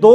2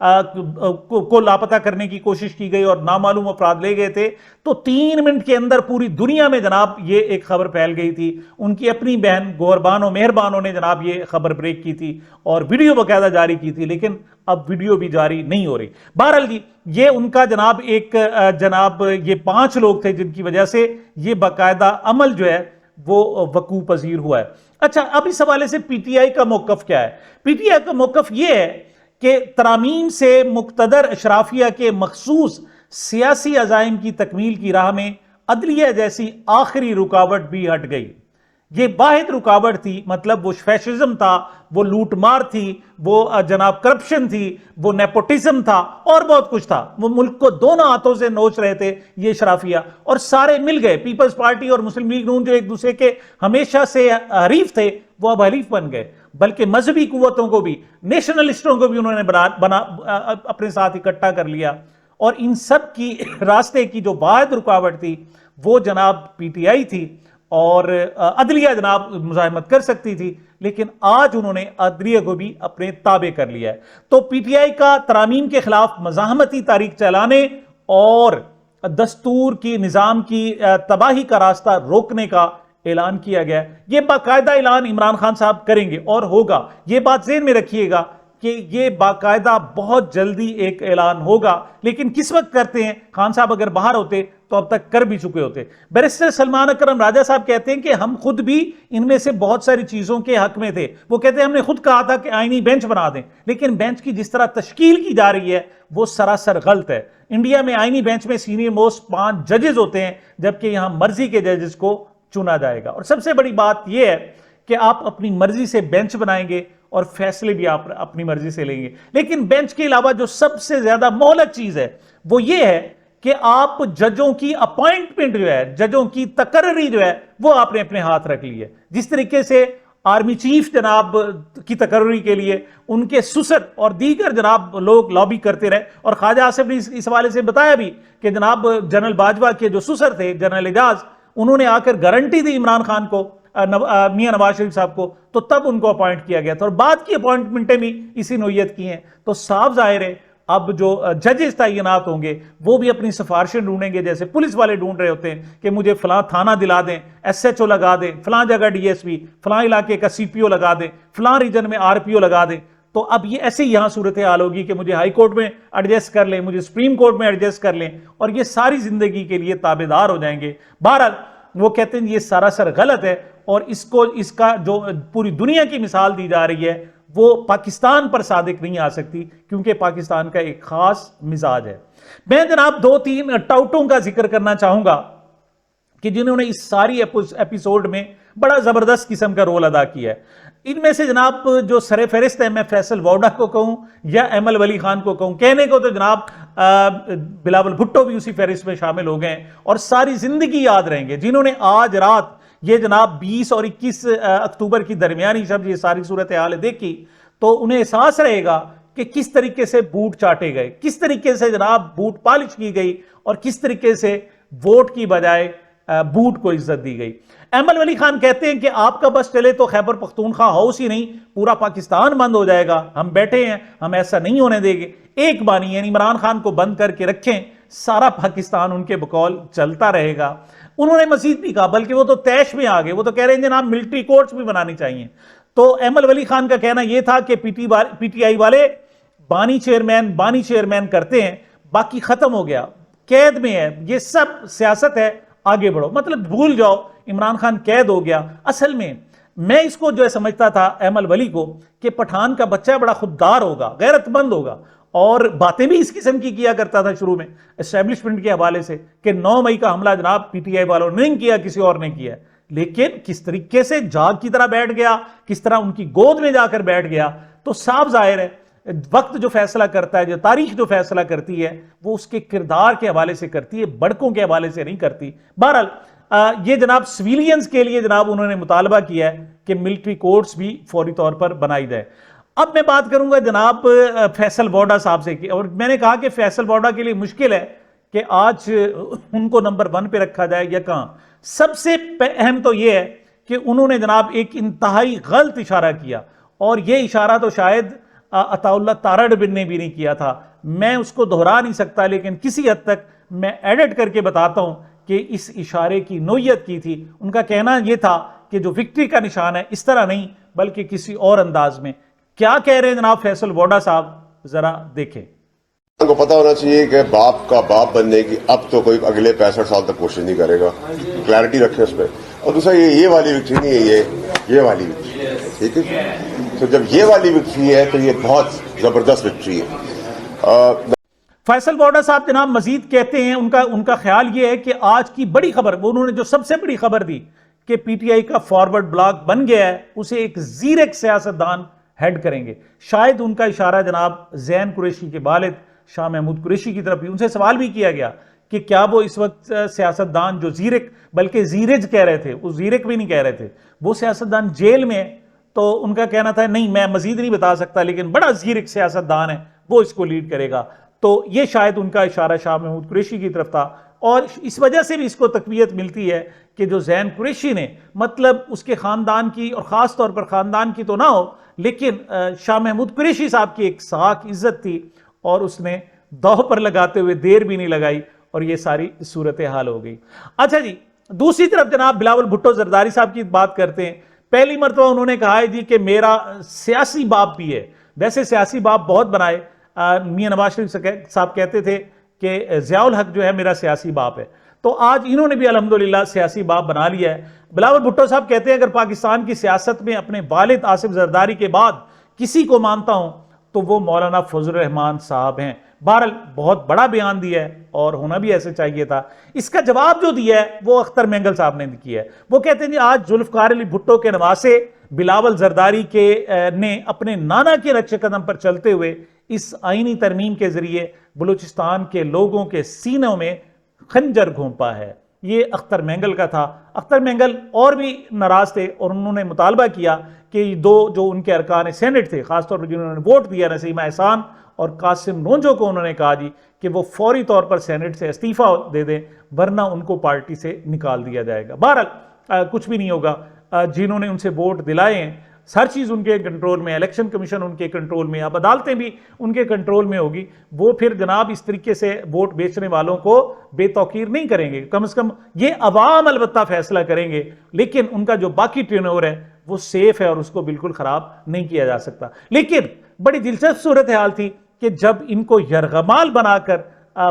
کو لاپتہ کرنے کی کوشش کی گئی اور نامعلوم افراد لے گئے تھے، تو 3 منٹ کے اندر پوری دنیا میں جناب یہ ایک خبر پھیل گئی تھی. ان کی اپنی بہن گوربانو مہربانوں نے جناب یہ خبر بریک کی تھی اور ویڈیو باقاعدہ جاری کی تھی، لیکن اب ویڈیو بھی جاری نہیں ہو رہی. بہرحال جی یہ ان کا جناب ایک یہ 5 لوگ تھے جن کی وجہ سے یہ باقاعدہ عمل جو ہے وہ وقوع پذیر ہوا ہے. اچھا، اب اس حوالے سے پی ٹی آئی کا موقف کیا ہے؟ پی ٹی آئی کا موقف یہ ہے کہ ترامیم سے مقتدر اشرافیہ کے مخصوص سیاسی عزائم کی تکمیل کی راہ میں عدلیہ جیسی آخری رکاوٹ بھی ہٹ گئی. یہ واحد رکاوٹ تھی، مطلب وہ فیشزم تھا، وہ لوٹ مار تھی، وہ جناب کرپشن تھی، وہ نیپوٹزم تھا اور بہت کچھ تھا. وہ ملک کو دونوں ہاتھوں سے نوچ رہے تھے یہ اشرافیہ، اور سارے مل گئے. پیپلز پارٹی اور مسلم لیگ نون جو ایک دوسرے کے ہمیشہ سے حریف تھے وہ اب حلیف بن گئے، بلکہ مذہبی قوتوں کو بھی، نیشنلسٹوں کو بھی انہوں نے اپنے ساتھ اکٹھا کر لیا. اور ان سب کی راستے کی جو واحد رکاوٹ تھی وہ جناب پی ٹی آئی تھی، اور عدلیہ جناب مزاحمت کر سکتی تھی، لیکن آج انہوں نے عدلیہ کو بھی اپنے تابع کر لیا ہے. تو پی ٹی آئی کا ترامیم کے خلاف مزاحمتی تاریخ چلانے اور دستور کی نظام کی تباہی کا راستہ روکنے کا اعلان کیا گیا. یہ باقاعدہ اعلان عمران خان صاحب کریں گے اور ہوگا. یہ بات ذہن میں رکھیے گا کہ یہ باقاعدہ بہت جلدی ایک اعلان ہوگا، لیکن کس وقت کرتے ہیں؟ خان صاحب اگر باہر ہوتے تو اب تک کر بھی چکے ہوتے. بیرسٹر سلمان اکرم راجہ صاحب کہتے ہیں کہ ہم خود بھی ان میں سے بہت ساری چیزوں کے حق میں تھے. وہ کہتے ہیں ہم نے خود کہا تھا کہ آئینی بینچ بنا دیں، لیکن بینچ کی جس طرح تشکیل کی جا رہی ہے وہ سراسر غلط ہے. انڈیا میں آئینی بینچ میں سینئر موسٹ 5 ججز ہوتے ہیں، جبکہ یہاں مرضی کے ججز کو چنا جائے گا. اور سب سے بڑی بات یہ ہے کہ آپ اپنی مرضی سے بینچ بنائیں گے اور فیصلے بھی آپ اپنی مرضی سے لیں گے، لیکن بینچ کے علاوہ جو سب سے زیادہ مہلک چیز ہے وہ یہ ہے کہ آپ ججوں کی اپائنٹمنٹ جو ہے، ججوں کی تقرری جو ہے، وہ آپ نے اپنے ہاتھ رکھ لی ہے. جس طریقے سے آرمی چیف جناب کی تقرری کے لیے ان کے سسر اور دیگر جناب لوگ لابی کرتے رہے، اور خواجہ آصف نے اس حوالے سے بتایا بھی کہ جناب جنرل باجوہ کے جو سسر تھے جنرل اعجاز، انہوں نے آ کر گارنٹی دی عمران خان کو، میاں نواز شریف صاحب کو، تو تب ان کو اپوائنٹ کیا گیا تھا، اور بعد کی اپوائنٹمنٹیں بھی اسی نوعیت کی ہیں. تو صاف ظاہر ہے اب جو ججز تعینات ہوں گے وہ بھی اپنی سفارشیں ڈھونڈیں گے، جیسے پولیس والے ڈھونڈ رہے ہوتے ہیں کہ مجھے فلاں تھانہ دلا دیں، ایس ایچ او لگا دیں، فلاں جگہ ڈی ایس پی، فلاں علاقے کا سی پی او لگا دیں، فلاں ریجن میں آر پی او لگا دیں. تو اب یہ ایسے یہاں صورتحال ہوگی کہ مجھے ہائی کورٹ میں ایڈجسٹ کر لیں، مجھے سپریم کورٹ میں ایڈجسٹ کر لیں، اور یہ ساری زندگی کے لیے تابع دار ہو جائیں گے. بہرحال وہ کہتے ہیں یہ سراسر غلط ہے، اور اس کا جو پوری دنیا کی مثال دی جا رہی ہے وہ پاکستان پر صادق نہیں آ سکتی، کیونکہ پاکستان کا ایک خاص مزاج ہے. میں جناب 2-3 ٹاؤٹوں کا ذکر کرنا چاہوں گا کہ جنہوں نے اس ساری ایپیسوڈ میں بڑا زبردست قسم کا رول ادا کیا ہے. ان میں سے جناب جو سر فہرست ہے، میں فیصل ووڈا کو کہوں یا ایمل ولی خان کو کہوں، کہنے کو تو جناب بلاول بھٹو بھی اسی فہرست میں شامل ہو گئے ہیں اور ساری زندگی یاد رہیں گے، جنہوں نے آج رات یہ جناب 20 اور 21 اکتوبر کی درمیانی شب یہ ساری صورتحال دیکھی تو انہیں احساس رہے گا کہ کس طریقے سے بوٹ چاٹے گئے، کس طریقے سے جناب بوٹ پالش کی گئی، اور کس طریقے سے ووٹ کی بجائے بوٹ کو عزت دی گئی. ایمل ولی خان کہتے ہیں کہ آپ کا بس چلے تو خیبر پختونخوا ہاؤس ہی نہیں پورا پاکستان بند ہو جائے گا. ہم بیٹھے ہیں، ہم ایسا نہیں ہونے دیں گے. ایک بانی یعنی عمران خان کو بند کر کے رکھیں، سارا پاکستان ان کے بقول چلتا رہے گا. انہوں نے مزید بھی کہا، بلکہ وہ تو تیش میں آگے، وہ تو کہہ رہے ہیں جناب ملٹری کورٹس بھی بنانی چاہیے. تو ایمل ولی خان کا کہنا یہ تھا کہ پی ٹی آئی والے بانی چیئرمین کرتے ہیں، باقی ختم ہو گیا، قید میں ہے، یہ سب سیاست ہے، آگے بڑھو. مطلب بھول جاؤ عمران خان قید ہو گیا. اصل میں اس کو جو ہے سمجھتا تھا ایمل ولی کو کہ پٹھان کا بچہ بڑا خوددار ہوگا، غیرت مند ہوگا، اور باتیں بھی اس قسم کی کیا کرتا تھا شروع میں اسٹیبلشمنٹ کے حوالے سے کہ 9 مئی کا حملہ جناب پی ٹی آئی والوں نے نہیں کیا، کسی اور نے کیا. لیکن کس طریقے سے جاگ کی طرح بیٹھ گیا، کس طرح ان کی گود میں جا کر بیٹھ گیا. تو صاف ظاہر ہے وقت جو فیصلہ کرتا ہے، جو تاریخ جو فیصلہ کرتی ہے، وہ اس کے کردار کے حوالے سے کرتی ہے، بڑکوں کے حوالے سے نہیں کرتی. بہرحال یہ جناب سویلینز کے لیے جناب انہوں نے مطالبہ کیا ہے کہ ملٹری کورٹس بھی فوری طور پر بنائی جائے. اب میں بات کروں گا جناب فیصل ووڈا صاحب سے، اور میں نے کہا کہ فیصل ووڈا کے لیے مشکل ہے کہ آج ان کو نمبر 1 پہ رکھا جائے یا کہاں. سب سے اہم تو یہ ہے کہ انہوں نے جناب ایک انتہائی غلط اشارہ کیا، اور یہ اشارہ تو شاید عطا اللہ تارڑ بن نے بھی نہیں کیا تھا. میں اس کو دہرا نہیں سکتا, لیکن کسی حد تک میں ایڈٹ کر کے بتاتا ہوں کہ اس اشارے کی نوعیت کی تھی. ان کا کہنا یہ تھا کہ جو وکٹری کا نشان ہے اس طرح نہیں بلکہ کسی اور انداز میں. کیا کہہ رہے ہیں جناب فیصل ووڈا صاحب, ذرا دیکھیں. کو پتا ہونا چاہیے کہ باپ کا باپ بننے کی اب تو کوئی اگلے 65 سال تک کوشش نہیں کرے گا. کلیئرٹی رکھے اس پہ. اور دوسرا یہ والی وکٹری نہیں ہے, یہ والی وکٹری, ٹھیک ہے. تو جب یہ والی وکٹری ہے تو یہ بہت زبردست وکٹری ہے. فیصل ووڈا صاحب جناب مزید کہتے ہیں, ان کا خیال یہ ہے کہ آج کی بڑی خبر, وہ انہوں نے جو سب سے بڑی خبر دی کہ پی ٹی آئی کا فارورڈ بلاک بن گیا ہے, اسے ایک زیرک سیاستدان ہیڈ کریں گے. شاید ان کا اشارہ جناب زین قریشی کے والد شاہ محمود قریشی کی طرف بھی. ان سے سوال بھی کیا گیا کہ کیا وہ اس وقت سیاستدان جو زیرک بلکہ زیرج کہہ رہے تھے, وہ زیرک بھی نہیں کہہ رہے تھے, وہ سیاستدان جیل میں, تو ان کا کہنا تھا نہیں میں مزید نہیں بتا سکتا, لیکن بڑا زیرک سیاستدان ہے وہ اس کو لیڈ کرے گا. تو یہ شاید ان کا اشارہ شاہ محمود قریشی کی طرف تھا, اور اس وجہ سے بھی اس کو تقویت ملتی ہے کہ جو زین قریشی نے, مطلب اس کے خاندان کی, اور خاص طور پر خاندان کی تو نہ ہو, لیکن شاہ محمود قریشی صاحب کی ایک ساکھ عزت تھی, اور اس نے دوہ پر لگاتے ہوئے دیر بھی نہیں لگائی, اور یہ ساری صورتحال ہو گئی. اچھا جی, دوسری طرف جناب بلاول بھٹو زرداری صاحب کی بات کرتے ہیں. پہلی مرتبہ انہوں نے کہا ہے جی کہ میرا سیاسی باپ بھی ہے. ویسے سیاسی باپ بہت بنائے, میاں نواز شریف صاحب کہتے تھے کہ ضیاء الحق جو ہے میرا سیاسی باپ ہے, تو آج انہوں نے بھی الحمدللہ سیاسی باپ بنا لیا ہے. بلاول بھٹو صاحب کہتے ہیں اگر پاکستان کی سیاست میں اپنے والد آصف زرداری کے بعد کسی کو مانتا ہوں تو وہ مولانا فضل الرحمان صاحب ہیں. بہرحال بہت بڑا بیان دیا ہے, اور ہونا بھی ایسے چاہیے تھا. اس کا جواب جو دیا ہے وہ اختر مینگل صاحب نے کیا ہے. وہ کہتے ہیں جی آج ذوالفقار علی بھٹو کے نواسے بلاول زرداری نے اپنے نانا کے نقش قدم پر چلتے ہوئے اس آئینی ترمیم کے ذریعے بلوچستان کے لوگوں کے سینوں میں خنجر گھونپا ہے. یہ اختر مینگل کا تھا. اختر مینگل اور بھی ناراض تھے, اور انہوں نے مطالبہ کیا کہ دو جو ان کے ارکان سینٹ تھے, خاص طور پر جنہوں نے ووٹ دیا, نسیمہ احسان اور قاسم نونجو کو, انہوں نے کہا جی کہ وہ فوری طور پر سینٹ سے استعفیٰ دے دیں, ورنہ ان کو پارٹی سے نکال دیا جائے گا. بہرحال کچھ بھی نہیں ہوگا. جنہوں نے ان سے ووٹ دلائے ہیں, ہر چیز ان کے کنٹرول میں, الیکشن کمیشن ان کے کنٹرول میں, اب عدالتیں بھی ان کے کنٹرول میں ہوگی. وہ پھر جناب اس طریقے سے ووٹ بیچنے والوں کو بے توقیر نہیں کریں گے. کم از کم یہ عوام البتہ فیصلہ کریں گے, لیکن ان کا جو باقی ٹرنور ہے وہ سیف ہے, اور اس کو بالکل خراب نہیں کیا جا سکتا. لیکن بڑی دلچسپ صورتحال تھی کہ جب ان کو یرغمال بنا کر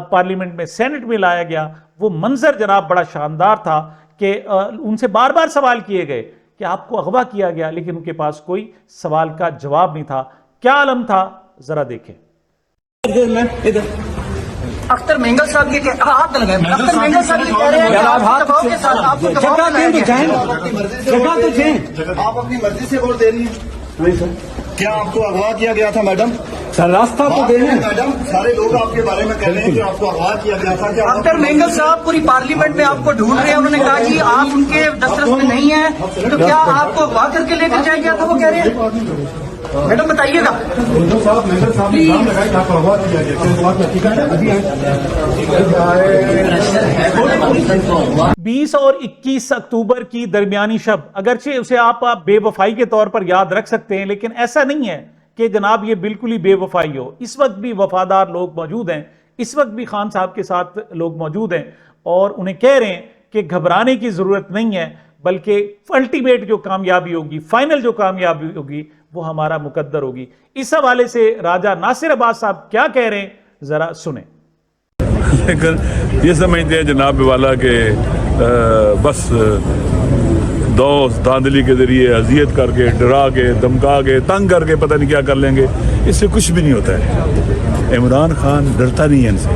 پارلیمنٹ میں, سینٹ میں لایا گیا, وہ منظر جناب بڑا شاندار تھا کہ ان سے بار بار سوال کیے گئے کہ آپ کو اغوا کیا گیا, لیکن ان کے پاس کوئی سوال کا جواب نہیں تھا. کیا عالم تھا, ذرا دیکھیں. اختر مینگل صاحب یہ ہاتھ لگائے, اختر مینگل صاحب یہ کہہ رہے ہیں کہ آپ اپنی مرضی سے ووٹ دے رہی ہیں. کیا آپ کو اغوا کیا گیا تھا میڈم؟ سر راستہ تو دے ہیں میڈم, سارے لوگ آپ کے بارے میں کہہ رہے ہیں کہ آپ کو اغوا کیا گیا تھا. اختر مینگل صاحب پوری پارلیمنٹ میں آپ کو ڈھونڈ رہے ہیں. انہوں نے کہا جی آپ ان کے دسترس میں نہیں ہیں, تو کیا آپ کو اغوا کر کے لے کر جایا گیا تھا, وہ کہہ رہے ہیں. میڈم بتائیے گا. 20 اور 21 اکتوبر کی درمیانی شب, اگرچہ اسے آپ بے وفائی کے طور پر یاد رکھ سکتے ہیں, لیکن ایسا نہیں ہے کہ جناب یہ بالکل ہی بے وفائی ہو. اس وقت بھی وفادار لوگ موجود ہیں, اس وقت بھی خان صاحب کے ساتھ لوگ موجود ہیں, اور انہیں کہہ رہے ہیں کہ گھبرانے کی ضرورت نہیں ہے, بلکہ الٹیمیٹ جو کامیابی ہوگی, فائنل جو کامیابی ہوگی, وہ ہمارا مقدر ہوگی. اس حوالے سے راجہ ناصر عباس صاحب کیا کہہ رہے ہیں, ذرا سنیں. لیکن یہ سمجھتے ہیں جناب والا کہ بس دوست دھاندلی کے ذریعے اذیت کر کے, ڈرا کے, دمکا کے, تنگ کر کے پتہ نہیں کیا کر لیں گے. اس سے کچھ بھی نہیں ہوتا ہے. عمران خان ڈرتا نہیں ہے ان سے.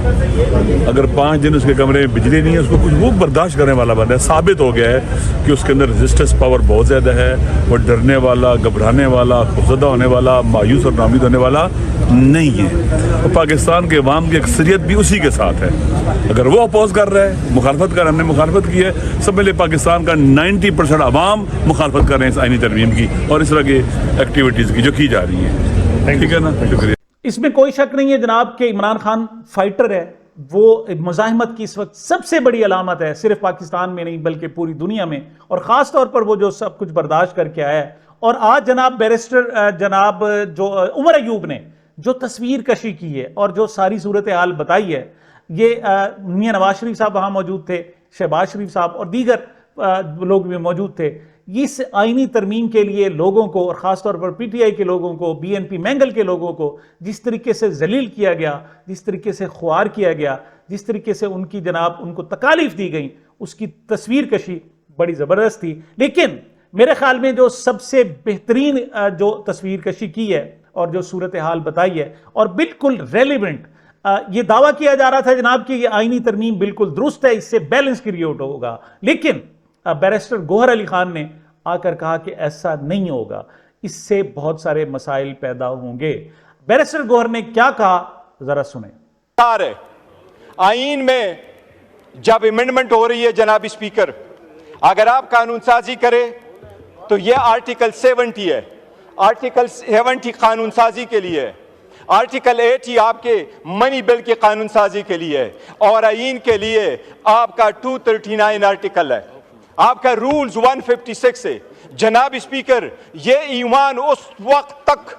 اگر 5 دن اس کے کمرے میں بجلی نہیں ہے, اس کو کچھ وہ برداشت کرنے والا بندہ ہے. ثابت ہو گیا ہے کہ اس کے اندر ریزسٹنس پاور بہت زیادہ ہے. وہ ڈرنے والا, گھبرانے والا, خوفزدہ ہونے والا, مایوس اور ناامید ہونے والا نہیں ہے. اور پاکستان کے عوام کی اکثریت بھی اسی کے ساتھ ہے. اگر وہ اپوز کر رہا ہے, مخالفت کر, ہم نے مخالفت کی ہے, سب ملے پاکستان کا 90% عوام مخالفت کر رہے ہیں اس آئینی ترمیم کی اور اس طرح کی ایکٹیویٹیز کی جو کی جا رہی ہیں. ٹھیک ہے نا, شکریہ. اس میں کوئی شک نہیں ہے جناب کہ عمران خان فائٹر ہے. وہ مزاحمت کی اس وقت سب سے بڑی علامت ہے, صرف پاکستان میں نہیں بلکہ پوری دنیا میں, اور خاص طور پر وہ جو سب کچھ برداشت کر کے آیا ہے, اور آج جناب بیرسٹر جناب جو عمر ایوب نے جو تصویر کشی کی ہے اور جو ساری صورتحال بتائی ہے، یہ میاں نواز شریف صاحب وہاں موجود تھے، شہباز شریف صاحب اور دیگر لوگ بھی موجود تھے. اس آئینی ترمیم کے لیے لوگوں کو اور خاص طور پر پی ٹی آئی کے لوگوں کو، بی این پی مینگل کے لوگوں کو جس طریقے سے ذلیل کیا گیا، جس طریقے سے خوار کیا گیا، جس طریقے سے ان کی جناب ان کو تکالیف دی گئیں، اس کی تصویر کشی بڑی زبردست تھی. لیکن میرے خیال میں جو سب سے بہترین جو تصویر کشی کی ہے اور جو صورتحال بتائی ہے اور بالکل ریلیونٹ، یہ دعویٰ کیا جا رہا تھا جناب کہ یہ آئینی ترمیم بالکل درست ہے، اس سے بیلنس کریٹ ہوگا، لیکن بیرسٹر گوہر علی خان نے آ کر کہا کہ ایسا نہیں ہوگا، اس سے بہت سارے مسائل پیدا ہوں گے. بیرسٹر گوہر نے کیا کہا ذرا سنیں. آئین میں جب امینڈمنٹ ہو رہی ہے جناب اسپیکر، اگر آپ قانون سازی کرے تو یہ آرٹیکل 70 ہے. آرٹیکل 70 قانون سازی کے لیے ہے، آرٹیکل 80 آپ کے منی بل کی قانون سازی کے لیے ہے، اور آئین کے لیے آپ کا 239 آرٹیکل ہے، آپ کا رولز 156 ہے. جناب اسپیکر، یہ ایوان اس وقت تک،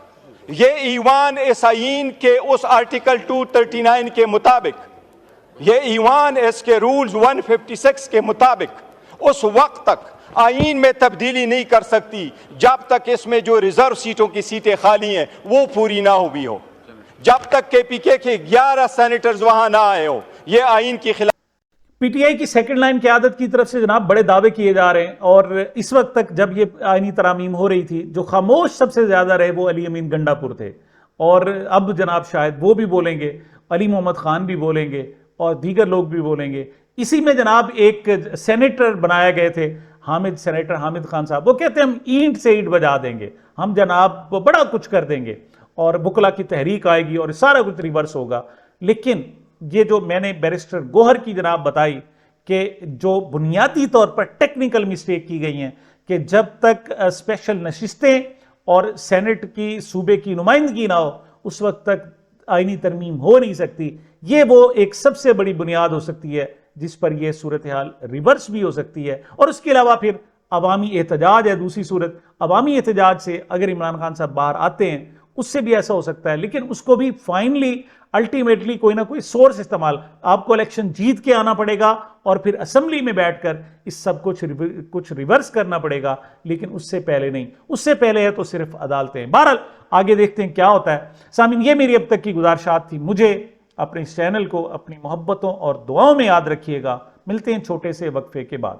یہ ایوان اس آئین کے اس آرٹیکل 239 کے مطابق، یہ ایوان اس کے رولز 156 کے مطابق اس وقت تک آئین میں تبدیلی نہیں کر سکتی جب تک اس میں جو ریزرو سیٹوں کی سیٹیں خالی ہیں وہ پوری نہ ہوئی ہو، جب تک کے پی کے 11 سینیٹرز وہاں نہ آئے ہو. یہ آئین کی خلاف پی ٹی آئی کی سیکنڈ لائن قیادت کی طرف سے جناب بڑے دعوے کیے جا رہے ہیں، اور اس وقت تک جب یہ آئینی ترامیم ہو رہی تھی جو خاموش سب سے زیادہ رہے وہ علی امین گنڈا پور تھے، اور اب جناب شاید وہ بھی بولیں گے، علی محمد خان بھی بولیں گے اور دیگر لوگ بھی بولیں گے. اسی میں جناب ایک سینیٹر بنائے گئے تھے سینیٹر حامد خان صاحب، وہ کہتے ہیں ہم اینٹ سے اینٹ بجا دیں گے، ہم جناب بڑا کچھ کر دیں گے اور بکلا کی تحریک آئے گی اور سارا کچھ ریورس ہوگا. لیکن یہ جو میں نے بیرسٹر گوہر کی جناب بتائی کہ جو بنیادی طور پر ٹیکنیکل مسٹیک کی گئی ہیں کہ جب تک اسپیشل نشستیں اور سینٹ کی صوبے کی نمائندگی نہ ہو اس وقت تک آئینی ترمیم ہو نہیں سکتی. یہ وہ ایک سب سے بڑی بنیاد ہو سکتی ہے جس پر یہ صورتحال ریورس بھی ہو سکتی ہے. اور اس کے علاوہ پھر عوامی احتجاج ہے دوسری صورت. عوامی احتجاج سے اگر عمران خان صاحب باہر آتے ہیں اس سے بھی ایسا ہو سکتا ہے، لیکن اس کو بھی فائنلی الٹیمیٹلی کوئی نہ کوئی سورس استعمال، آپ کو الیکشن جیت کے آنا پڑے گا اور پھر اسمبلی میں بیٹھ کر اس سب کچھ ریورس کرنا پڑے گا، لیکن اس سے پہلے نہیں. اس سے پہلے ہے تو صرف عدالتیں. بہرحال آگے دیکھتے ہیں کیا ہوتا ہے. سامعین، یہ میری اب تک کی گزارشات تھی. مجھے اپنے اس چینل کو اپنی محبتوں اور دعاؤں میں یاد رکھیے گا. ملتے ہیں چھوٹے سے وقفے کے بعد.